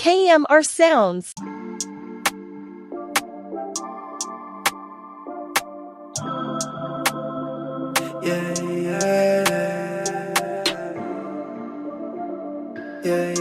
KMRSounds. Yeah, yeah, yeah, yeah,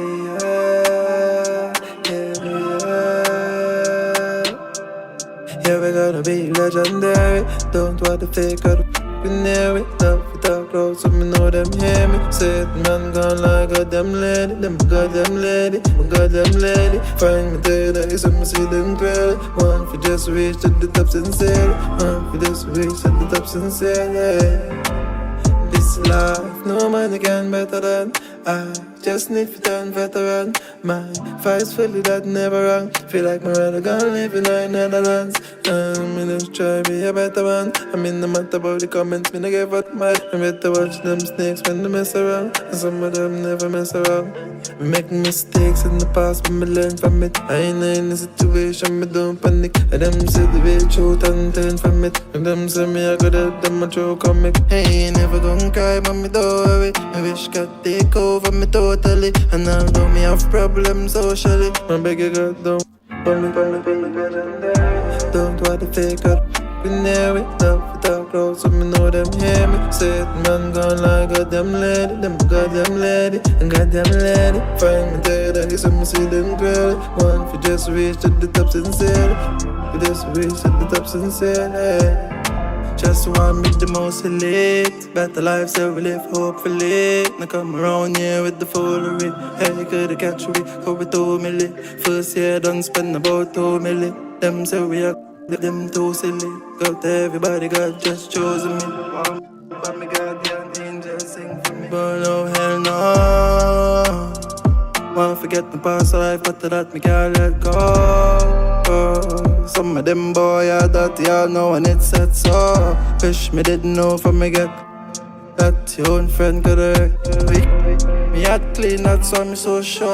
yeah, we gotta be legendary. Don't want to fake or be near it. Love without clothes, so me know them hear me. Say it, man, gone like a damn lady. Them goddamn lady, my goddamn lady. Find me there, so me see them clearly. One for just reach to the top sincerely. One for just reach to the top sincerely. This life, no man can better than I just need to turn veteran. My fight's fully that never wrong. Feel like my rather gone living in Netherlands. Me just try be a better one. I mean no matter about the comments, me no give up mad. I better watch them snakes when they mess around, and some of them never mess around. We make mistakes in the past, but me learn from it. I ain't in a situation, me don't panic. And them say the way truth and turn from it. And them say me I got at them a true comic. Hey, ain't never gonna cry, but me don't worry. I wish God take over me totally. And although me have problems socially, I beg you God don't don't want to fake up. We near it, love without clothes, so me know them hear me. Say it, man, gone like goddamn lady. Them goddamn lady, and goddamn lady. Find me there, so me see them clearly. One for just reach to the top sincerely. For just reach to the top sincerely. Just want me the most elite. Better life, so we live hopefully. Now come around here with the foolery. Hey, coulda catch we, over 2 million. First year done spend about 2 million. Them say we are them too silly. Got everybody, God just chosen me. But me guardian angel sing for me. But no, hell no. Wanna forget my past life, but that me can't let go. Some of them boy are dirty, y'all know when it's set so. Wish me didn't know from me get that your own friend could have me had clean, that's why me so sure.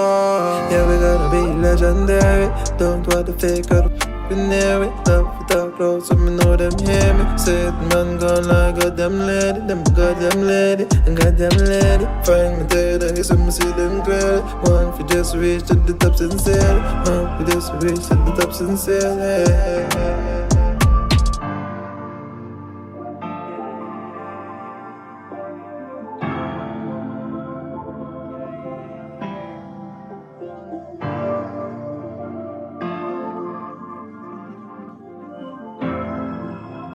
Yeah, we gotta be legendary. Don't want to fake or be near it. Love without clothes, so me know them hear me. Say it, man, gone like goddamn lady. Them goddamn lady, and goddamn lady. Find me there, so me see them clearly. One for just reach to the top sincerely. One for just reach to the top sincerely.